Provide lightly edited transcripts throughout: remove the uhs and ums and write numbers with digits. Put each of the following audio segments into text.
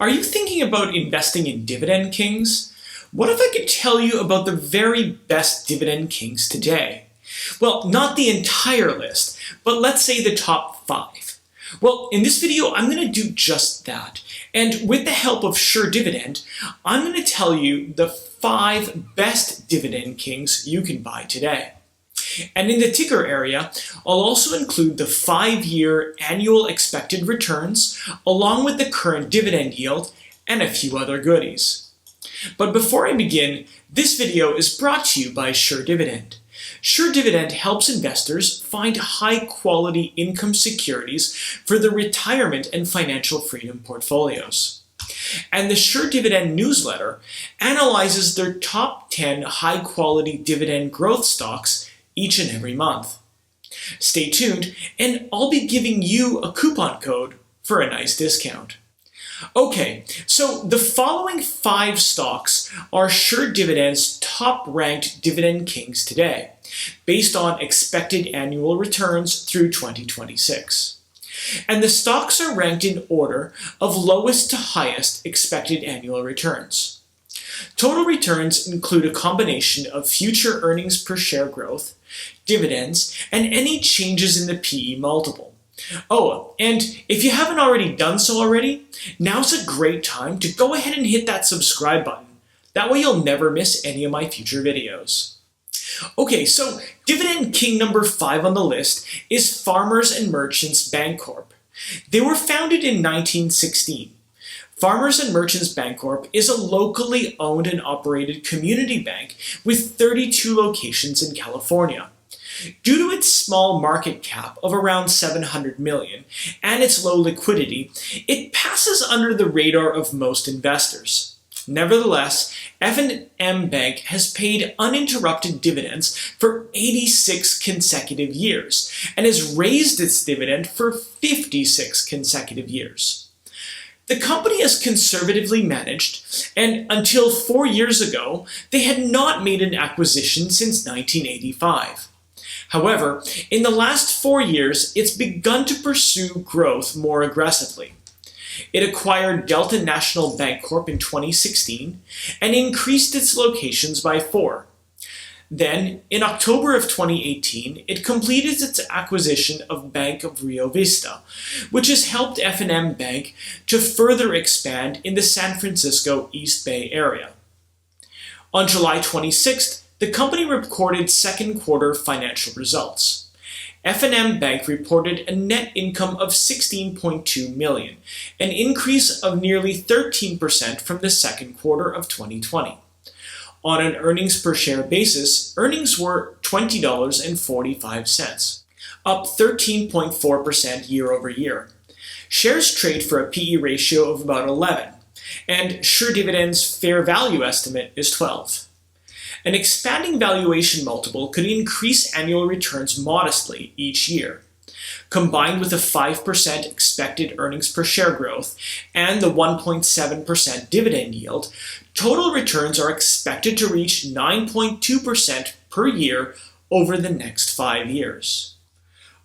Are you thinking about investing in dividend kings? What if I could tell you about the very best dividend kings today? Well, not the entire list, but let's say the top 5. Well, in this video, I'm going to do just that. And with the help of Sure Dividend, I'm going to tell you the 5 best dividend kings you can buy today. And in the ticker area, I'll also include the 5-year annual expected returns, along with the current dividend yield, and a few other goodies. But before I begin, this video is brought to you by Sure Dividend. Sure Dividend helps investors find high-quality income securities for their retirement and financial freedom portfolios. And the Sure Dividend newsletter analyzes their top 10 high-quality dividend growth stocks each and every month. Stay tuned, and I'll be giving you a coupon code for a nice discount. Okay, so the following 5 stocks are Sure Dividend's top-ranked dividend kings today, based on expected annual returns through 2026. And the stocks are ranked in order of lowest to highest expected annual returns. Total returns include a combination of future earnings per share growth, dividends, and any changes in the PE multiple. Oh, and if you haven't already done so already, now's a great time to go ahead and hit that subscribe button. That way you'll never miss any of my future videos. Okay, so dividend king number 5 on the list is Farmers and Merchants Bancorp. They were founded in 1916. Farmers and Merchants Bancorp is a locally owned and operated community bank with 32 locations in California. Due to its small market cap of around $700 million and its low liquidity, it passes under the radar of most investors. Nevertheless, F&M Bank has paid uninterrupted dividends for 86 consecutive years and has raised its dividend for 56 consecutive years. The company is conservatively managed, and until 4 years ago, they had not made an acquisition since 1985. However, in the last 4 years, it's begun to pursue growth more aggressively. It acquired Delta National Bancorp in 2016 and increased its locations by 4. Then, in October of 2018, it completed its acquisition of Bank of Rio Vista, which has helped F&M Bank to further expand in the San Francisco East Bay area. On July 26th, the company reported second quarter financial results. F&M Bank reported a net income of $16.2 million, an increase of nearly 13% from the second quarter of 2020. On an earnings per share basis, earnings were $20.45, up 13.4% year over year. Shares trade for a PE ratio of about 11, and Sure Dividend's fair value estimate is 12. An expanding valuation multiple could increase annual returns modestly each year. Combined with a 5% expected earnings per share growth and the 1.7% dividend yield, total returns are expected to reach 9.2% per year over the next 5 years.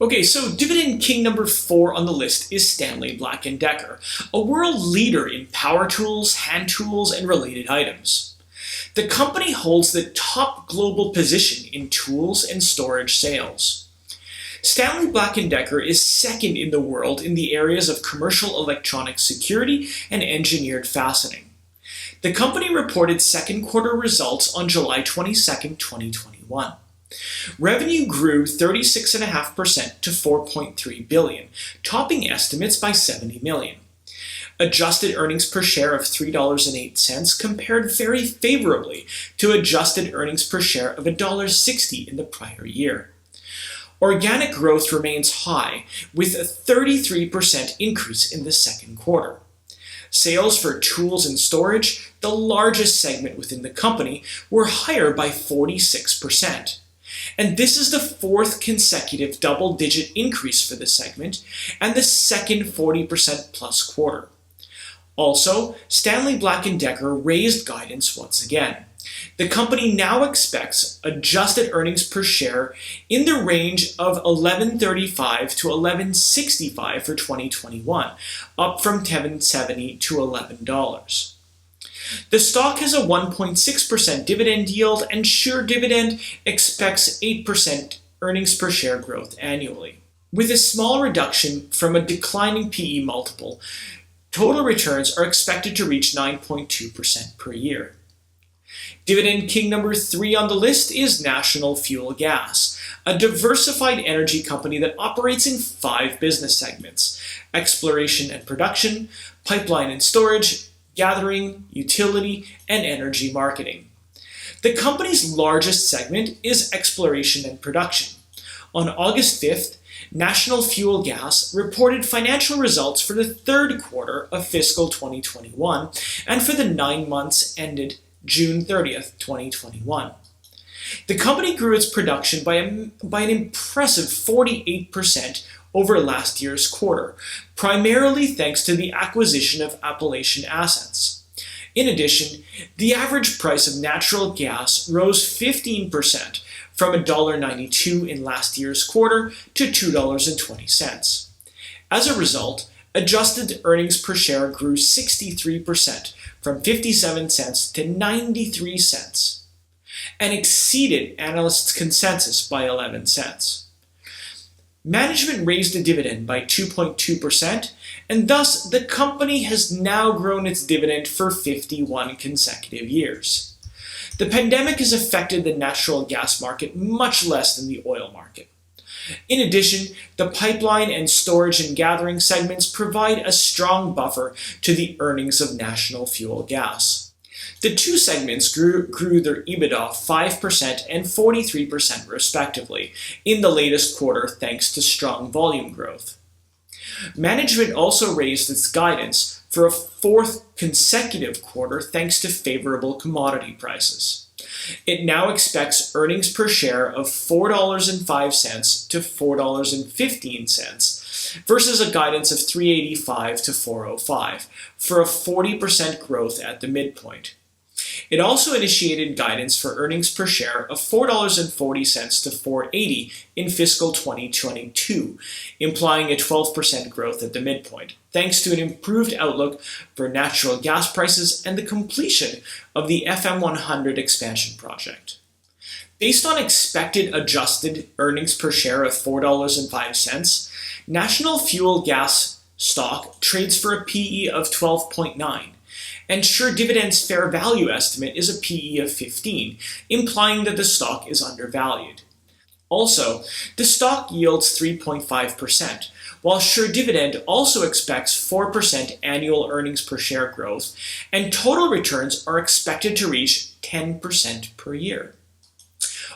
Okay, so dividend king number 4 on the list is Stanley BLACKDECKER, a world leader in power tools, hand tools, and related items. The company holds the top global position in tools and storage sales. Stanley BLACKDECKER is second in the world in the areas of commercial electronic security and engineered fastening. The company reported second quarter results on July 22, 2021. Revenue grew 36.5% to $4.3 billion, topping estimates by $70 million. Adjusted earnings per share of $3.08 compared very favorably to adjusted earnings per share of $1.60 in the prior year. Organic growth remains high, with a 33% increase in the second quarter. Sales for tools and storage, the largest segment within the company, were higher by 46%. And this is the 4th consecutive double-digit increase for the segment and the second 40% plus quarter. Also, Stanley BLACKDECKER raised guidance once again. The company now expects adjusted earnings per share in the range of $11.35 to $11.65 for 2021, up from $10.70 to $11. The stock has a 1.6% dividend yield, and Sure Dividend expects 8% earnings per share growth annually. With a small reduction from a declining PE multiple, total returns are expected to reach 9.2% per year. Dividend king number 3 on the list is National Fuel Gas, a diversified energy company that operates in 5 business segments: exploration and production, pipeline and storage, gathering, utility, and energy marketing. The company's largest segment is exploration and production. On August 5th, National Fuel Gas reported financial results for the third quarter of fiscal 2021 and for the 9 months ended June 30th, 2021. The company grew its production by an impressive 48% over last year's quarter, primarily thanks to the acquisition of Appalachian assets. In addition, the average price of natural gas rose 15% from $1.92 in last year's quarter to $2.20. As a result, adjusted earnings per share grew 63% from 57 cents to 93 cents and exceeded analysts' consensus by 11 cents. Management raised the dividend by 2.2%, and thus the company has now grown its dividend for 51 consecutive years. The pandemic has affected the natural gas market much less than the oil market. In addition, the pipeline and storage and gathering segments provide a strong buffer to the earnings of National Fuel Gas. The two segments grew their EBITDA 5% and 43% respectively in the latest quarter thanks to strong volume growth. Management also raised its guidance for a 4th consecutive quarter thanks to favorable commodity prices. It now expects earnings per share of $4.05 to $4.15 versus a guidance of $3.85 to $4.05 for a 40% growth at the midpoint. It also initiated guidance for earnings per share of $4.40 to $4.80 in fiscal 2022, implying a 12% growth at the midpoint, thanks to an improved outlook for natural gas prices and the completion of the FM100 expansion project. Based on expected adjusted earnings per share of $4.05, National Fuel Gas stock trades for a PE of 12.9. And Sure Dividend's fair value estimate is a PE of 15, implying that the stock is undervalued. Also, the stock yields 3.5%, while Sure Dividend also expects 4% annual earnings per share growth, and total returns are expected to reach 10% per year.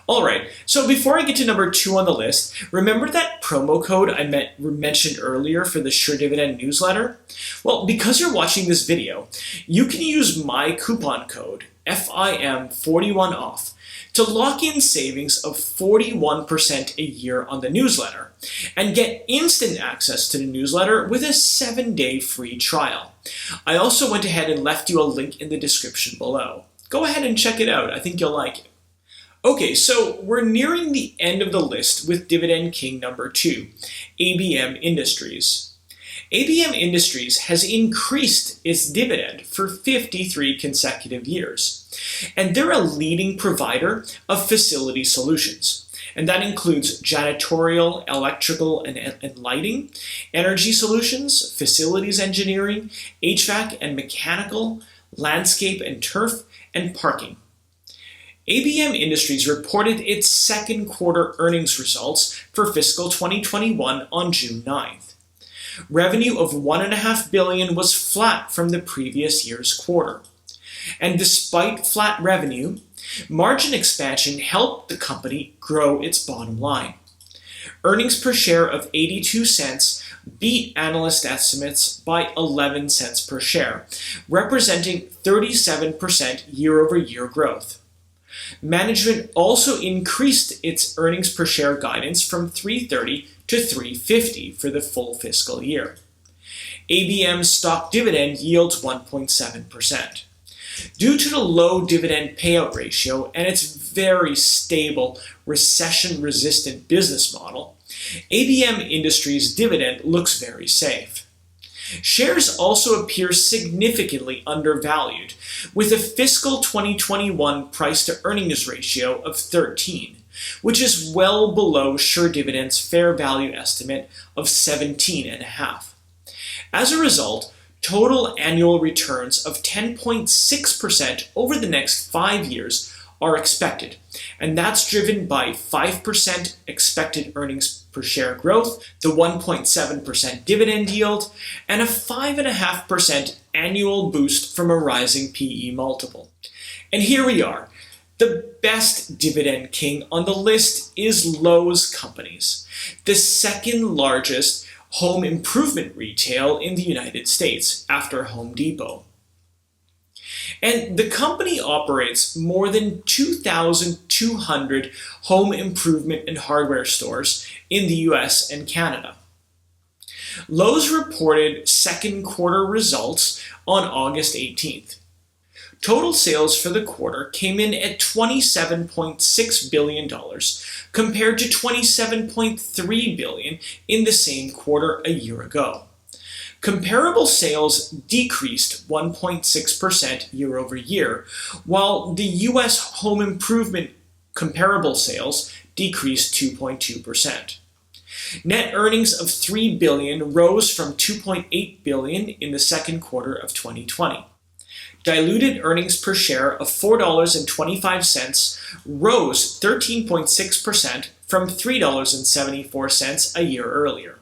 Alright, so before I get to number 2 on the list, remember that promo code I mentioned earlier for the Sure Dividend newsletter? Well, because you're watching this video, you can use my coupon code, FIM41OFF, to lock in savings of 41% a year on the newsletter, and get instant access to the newsletter with a 7-day free trial. I also went ahead and left you a link in the description below. Go ahead and check it out, I think you'll like it. Okay, so we're nearing the end of the list with dividend king number 2, ABM Industries. ABM Industries has increased its dividend for 53 consecutive years, and they're a leading provider of facility solutions, and that includes janitorial, electrical, and lighting, energy solutions, facilities engineering, HVAC and mechanical, landscape and turf, and parking. ABM Industries reported its second quarter earnings results for fiscal 2021 on June 9th. Revenue of $1.5 billion was flat from the previous year's quarter. And despite flat revenue, margin expansion helped the company grow its bottom line. Earnings per share of 82 cents beat analyst estimates by 11 cents per share, representing 37% year-over-year growth. Management also increased its earnings per share guidance from $3.30 to $3.50 for the full fiscal year. ABM's stock dividend yields 1.7%. Due to the low dividend payout ratio and its very stable, recession-resistant business model, ABM Industries' dividend looks very safe. Shares also appear significantly undervalued, with a fiscal 2021 price-to-earnings ratio of 13, which is well below Sure Dividend's fair value estimate of 17.5. As a result, total annual returns of 10.6% over the next 5 years are expected, and that's driven by 5% expected earnings per share growth, the 1.7% dividend yield, and a 5.5% annual boost from a rising PE multiple. And here we are. The best dividend king on the list is Lowe's Companies, the second largest home improvement retail in the United States after Home Depot. And the company operates more than 2,200 home improvement and hardware stores in the US and Canada. Lowe's reported second quarter results on August 18th. Total sales for the quarter came in at $27.6 billion compared to $27.3 billion in the same quarter a year ago. Comparable sales decreased 1.6% year over year, while the U.S. home improvement comparable sales decreased 2.2%. Net earnings of $3 billion rose from $2.8 billion in the second quarter of 2020. Diluted earnings per share of $4.25 rose 13.6% from $3.74 a year earlier.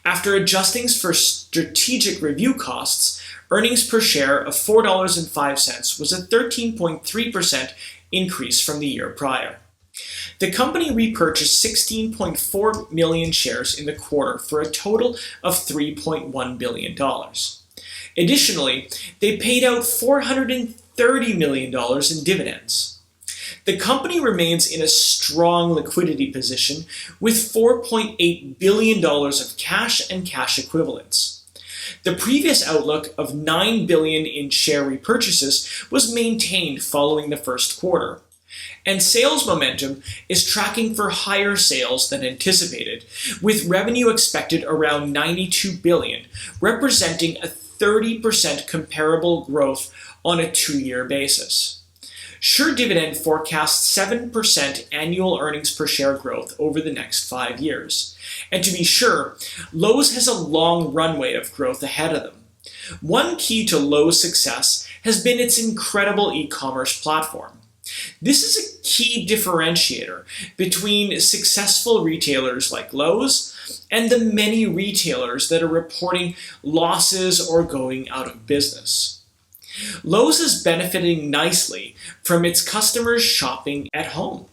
After adjusting for strategic review costs, earnings per share of $4.05 was a 13.3% increase from the year prior. The company repurchased 16.4 million shares in the quarter for a total of $3.1 billion. Additionally, they paid out $430 million in dividends. The company remains in a strong liquidity position with $4.8 billion of cash and cash equivalents. The previous outlook of $9 billion in share repurchases was maintained following the first quarter. And sales momentum is tracking for higher sales than anticipated, with revenue expected around $92 billion, representing a 30% comparable growth on a 2-year basis. Sure Dividend forecasts 7% annual earnings per share growth over the next 5 years. And to be sure, Lowe's has a long runway of growth ahead of them. One key to Lowe's success has been its incredible e-commerce platform. This is a key differentiator between successful retailers like Lowe's and the many retailers that are reporting losses or going out of business. Lowe's is benefiting nicely from its customers shopping at home.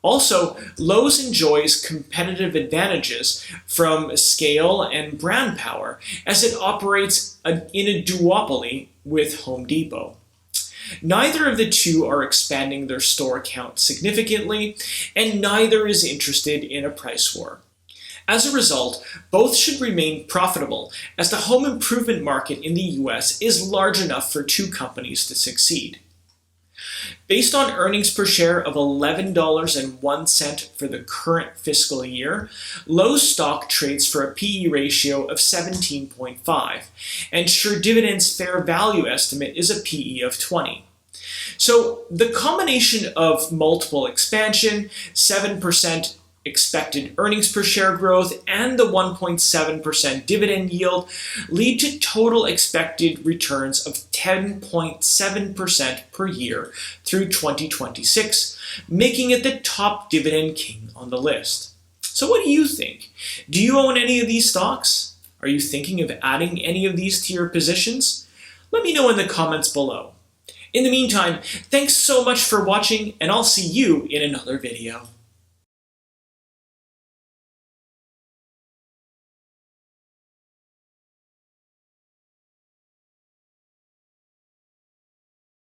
Also, Lowe's enjoys competitive advantages from scale and brand power as it operates in a duopoly with Home Depot. Neither of the two are expanding their store count significantly, and neither is interested in a price war. As a result, both should remain profitable, as the home improvement market in the US is large enough for two companies to succeed. Based on earnings per share of $11.01 for the current fiscal year, Lowe's stock trades for a PE ratio of 17.5, and Sure Dividend's fair value estimate is a PE of 20. So the combination of multiple expansion, 7% expected earnings per share growth, and the 1.7% dividend yield lead to total expected returns of 10.7% per year through 2026, making it the top dividend king on the list. So what do you think? Do you own any of these stocks? Are you thinking of adding any of these to your positions? Let me know in the comments below. In the meantime, thanks so much for watching, and I'll see you in another video.